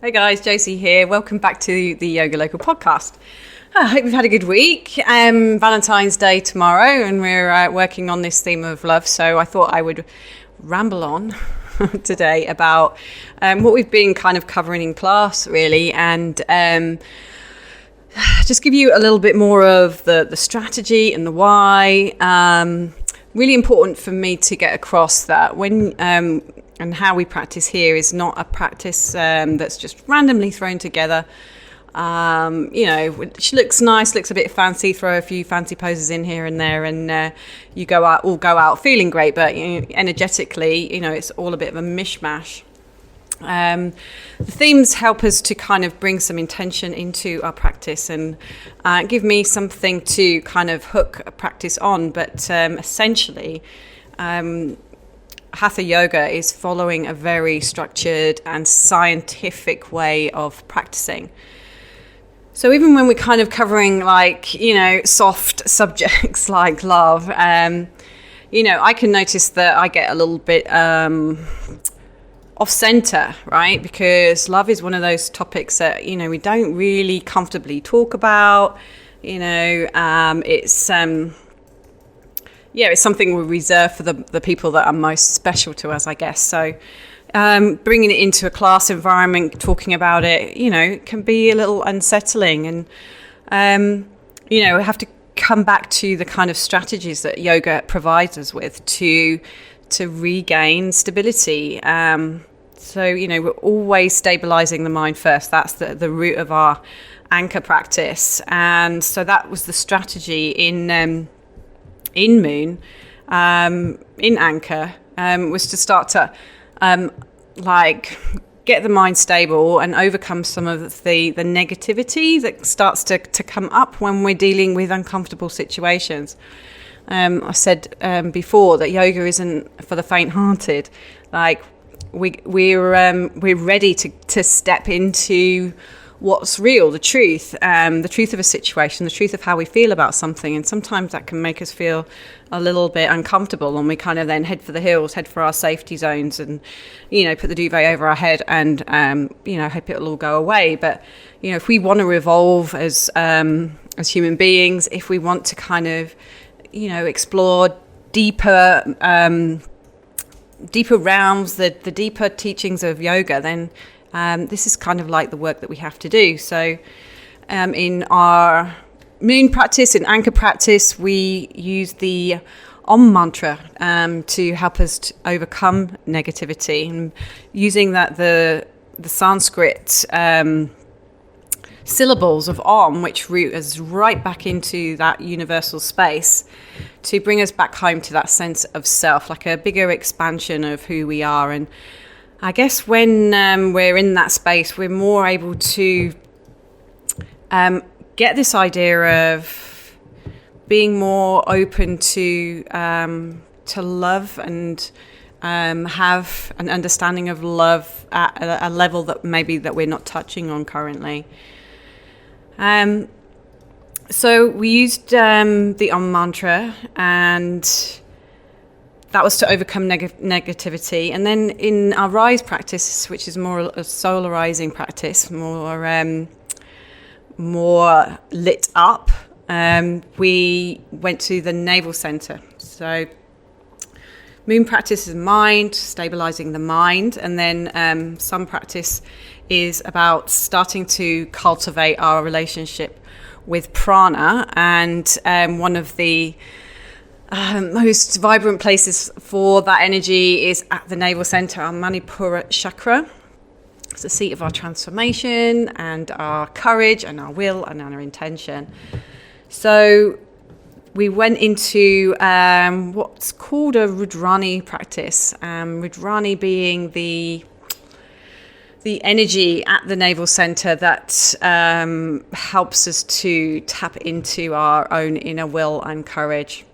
Hey guys, Josie here. Welcome back to the YogaLocal podcast. I hope you've had a good week. Valentine's Day tomorrow, and we're working on this theme of love. So I thought I would ramble on today about what we've been kind of covering in class, really, and just give you a little bit more of the strategy and the why. Really important for me to get across that when and how we practice here is not a practice that's just randomly thrown together. Which looks nice, looks a bit fancy, throw a few fancy poses in here and there, and you go out feeling great, but energetically, it's all a bit of a mishmash. The themes help us to kind of bring some intention into our practice and give me something to kind of hook a practice on, but essentially Hatha Yoga is following a very structured and scientific way of practicing. So even when we're kind of covering soft subjects like love, I can notice that I get a little bit off center, right? Because love is one of those topics that, we don't really comfortably talk about. It's something we reserve for the people that are most special to us, I guess. So bringing it into a class environment, talking about it, can be a little unsettling. And, we have to come back to the kind of strategies that yoga provides us with to regain stability. We're always stabilizing the mind first. That's the root of our anchor practice. And so that was the strategy in Moon, in Anchor, was to start to get the mind stable and overcome some of the negativity that starts to come up when we're dealing with uncomfortable situations. I said before that yoga isn't for the faint-hearted. We're ready to step into what's real, the truth of a situation, the truth of how we feel about something. And sometimes that can make us feel a little bit uncomfortable, and we kind of then head for the hills, head for our safety zones, and put the duvet over our head and hope it'll all go away. But if we want to evolve as human beings, if we want to kind of explore deeper realms, the deeper teachings of yoga, then this is kind of like the work that we have to do. So in our Moon practice, in Anchor practice, we use the Om mantra to help us to overcome negativity, and using that the Sanskrit syllables of Om, which root us right back into that universal space to bring us back home to that sense of self, like a bigger expansion of who we are. And I guess when we're in that space, we're more able to get this idea of being more open to love and have an understanding of love at a level that maybe that we're not touching on currently. So we used the Om mantra, and that was to overcome negativity. And then in our Rise practice, which is more a solarizing practice, more lit up, we went to the navel center. So Moon practice is mind, stabilizing the mind, and then some practice is about starting to cultivate our relationship with prana. And one of the most vibrant places for that energy is at the navel center, our Manipura chakra. It's the seat of our transformation and our courage and our will and our intention. So we went into what's called a Rudrani practice. Rudrani being the energy at the navel center that helps us to tap into our own inner will and courage.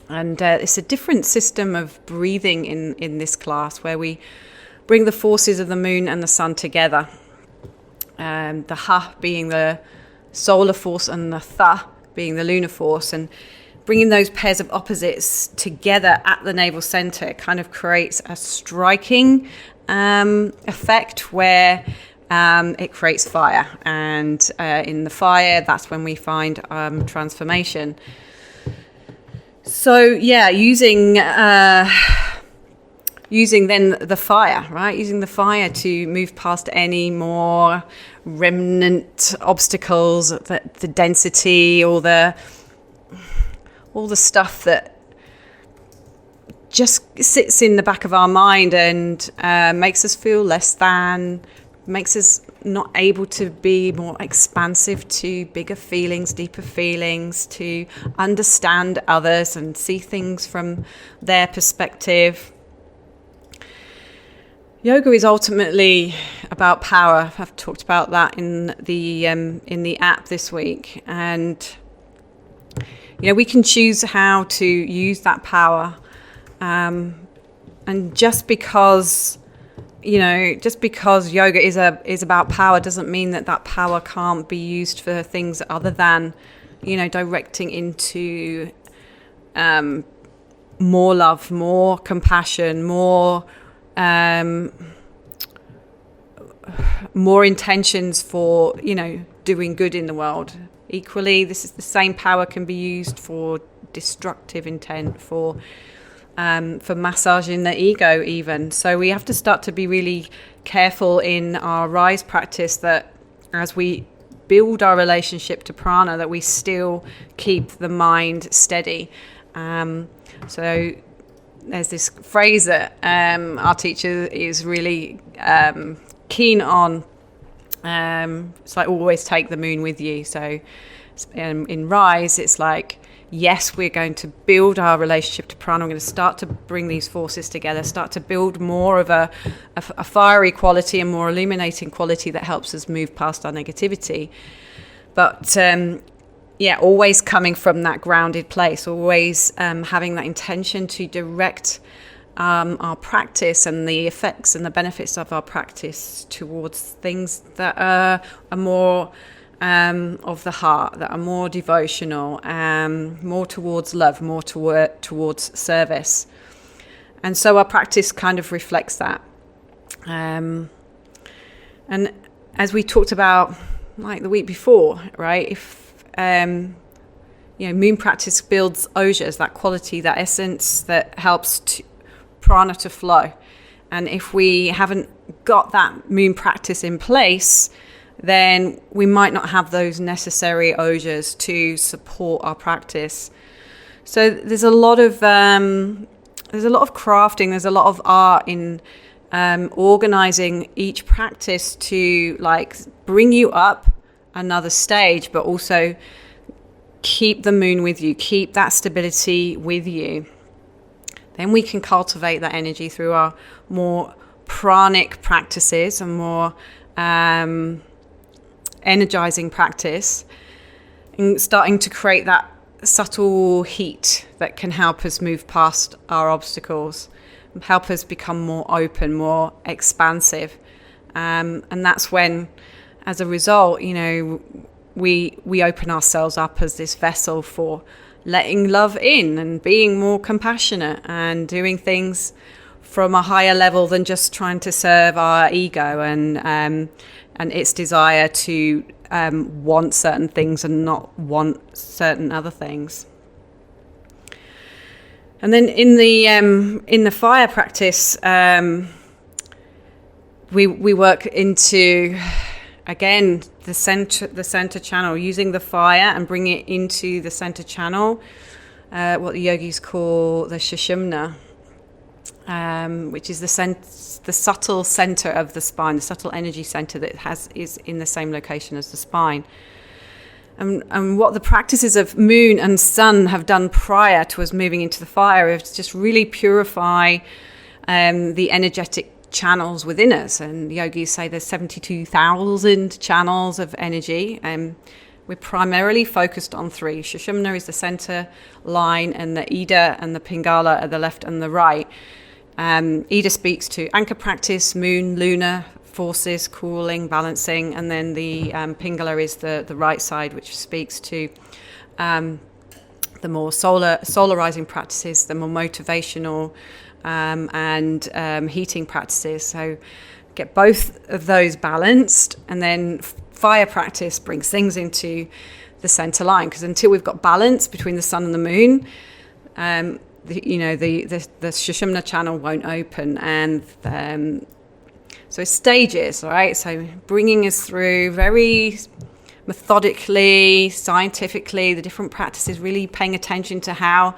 And it's a different system of breathing in this class, where we bring the forces of the moon and the sun together. The Ha being the solar force and the Tha being the lunar force. And bringing those pairs of opposites together at the navel center kind of creates a striking effect where it creates fire. And in the fire, that's when we find transformation. So, yeah, using then the fire, right? Using the fire to move past any more remnant obstacles, the density, all the stuff that just sits in the back of our mind and makes us feel less than, makes us not able to be more expansive to bigger feelings, deeper feelings, to understand others and see things from their perspective. Yoga is ultimately about power. I've talked about that in the app this week, and we can choose how to use that power. And just because yoga is about power doesn't mean that power can't be used for things other than, directing into more love, more compassion, more intentions for, doing good in the world. Equally, this is the same power can be used for destructive intent, for massaging the ego even. So we have to start to be really careful in our rise practice that as we build our relationship to prana, that we still keep the mind steady. So there's this phrase that our teacher is really keen on. It's like always take the moon with you. So in rise, it's like, yes, we're going to build our relationship to prana. We're going to start to bring these forces together, start to build more of a fiery quality and more illuminating quality that helps us move past our negativity. But always coming from that grounded place, always having that intention to direct our practice and the effects and the benefits of our practice towards things that are more of the heart, that are more devotional, more towards love, more towards service. And so our practice kind of reflects that. And as we talked about like the week before, right, if moon practice builds ojas, that quality, that essence that helps prana to flow. And if we haven't got that moon practice in place, then we might not have those necessary ojas to support our practice. So there's a lot of crafting, there's a lot of art in organizing each practice to like bring you up another stage, but also keep the moon with you, keep that stability with you. Then we can cultivate that energy through our more pranic practices and more energizing practice, and starting to create that subtle heat that can help us move past our obstacles, help us become more open, more expansive. And that's when, as a result, we open ourselves up as this vessel for letting love in and being more compassionate and doing things from a higher level than just trying to serve our ego and its desire to want certain things and not want certain other things. And then in the fire practice, we work into, again, the center channel, using the fire and bring it into the center channel, what the yogis call the Sushumna, which is the subtle center of the spine, the subtle energy center that is in the same location as the spine. And what the practices of moon and sun have done prior to us moving into the fire is just really purify the energetic channels within us. And yogis say there's 72,000 channels of energy. We're primarily focused on three. Sushumna is the center line, and the Ida and the Pingala are the left and the right. Ida speaks to anchor practice, moon, lunar forces, cooling, balancing, and then the Pingala is the right side, which speaks to the more solarizing practices, the more motivational and heating practices. So get both of those balanced, and then fire practice brings things into the center line, because until we've got balance between the sun and the moon, the Sushumna channel won't open. And so stages, all right? So bringing us through very methodically, scientifically, the different practices, really paying attention to how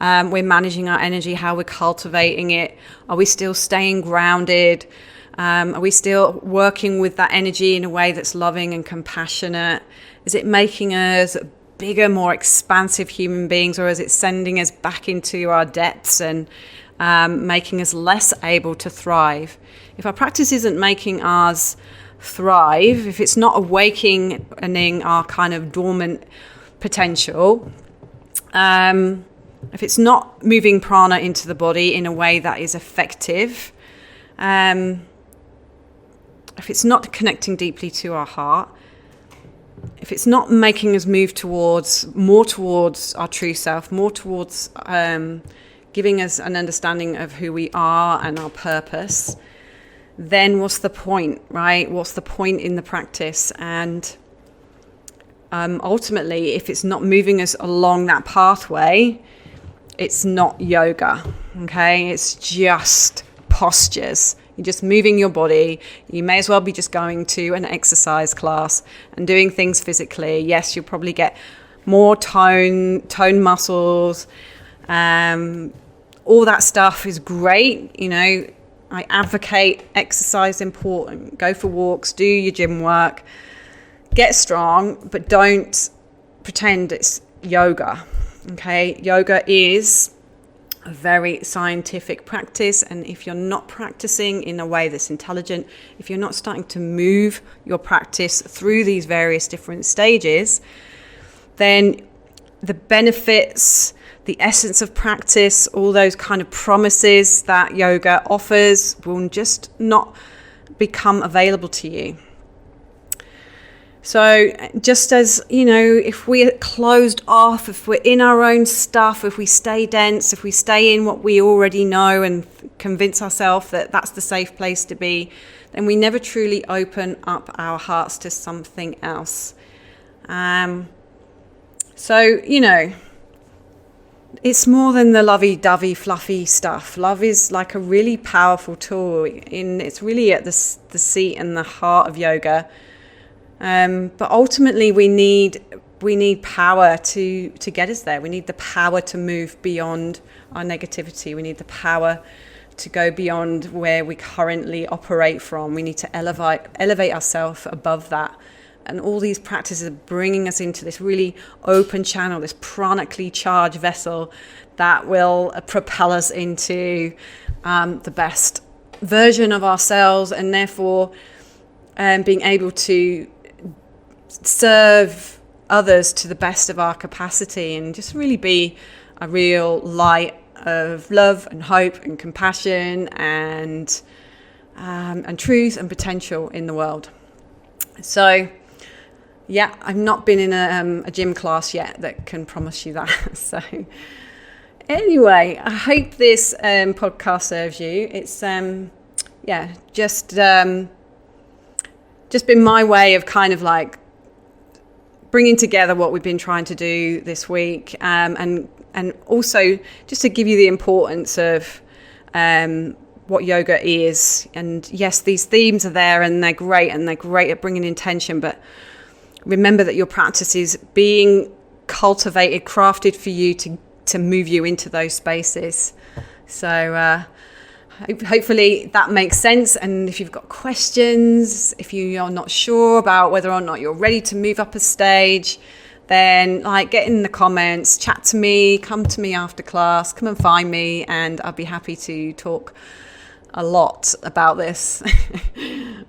we're managing our energy, how we're cultivating it. Are we still staying grounded? Are we still working with that energy in a way that's loving and compassionate? Is it making us bigger, more expansive human beings, or is it sending us back into our depths and making us less able to thrive? If our practice isn't making us thrive, if it's not awakening our kind of dormant potential, if it's not moving prana into the body in a way that is effective, if it's not connecting deeply to our heart, if it's not making us move more towards our true self, more towards giving us an understanding of who we are and our purpose, then what's the point, right? What's the point in the practice? And ultimately, if it's not moving us along that pathway, it's not yoga, okay? It's just postures. You're just moving your body. You may as well be just going to an exercise class and doing things physically. Yes, you'll probably get more tone muscles. All that stuff is great. You know, I advocate exercise important. Go for walks, do your gym work, get strong, but don't pretend it's yoga. Okay, yoga is a very scientific practice, and if you're not practicing in a way that's intelligent, if you're not starting to move your practice through these various different stages, then the benefits, the essence of practice, all those kind of promises that yoga offers will just not become available to you. So just as, you know, if we're closed off, if we're in our own stuff, if we stay dense, if we stay in what we already know and convince ourselves that that's the safe place to be, then we never truly open up our hearts to something else. So, you know, it's more than the lovey-dovey, fluffy stuff. Love is like a really powerful tool. It's really at the seat and the heart of yoga. But ultimately, we need power to get us there. We need the power to move beyond our negativity. We need the power to go beyond where we currently operate from. We need to elevate ourselves above that. And all these practices are bringing us into this really open channel, this pranically charged vessel that will propel us into the best version of ourselves, and therefore being able to serve others to the best of our capacity, and just really be a real light of love and hope and compassion and truth and potential in the world. So yeah, I've not been in a gym class yet that can promise you that. So anyway, I hope this podcast serves you. It's just been my way of kind of like bringing together what we've been trying to do this week, and also just to give you the importance of what yoga is. And yes, these themes are there and they're great at bringing intention, but remember that your practice is being cultivated, crafted for you to move you into those spaces. So hopefully that makes sense. And if you've got questions, if you're not sure about whether or not you're ready to move up a stage, then get in the comments, chat to me, come to me after class, come and find me, and I'll be happy to talk a lot about this.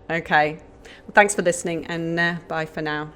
Okay, well, thanks for listening, and bye for now.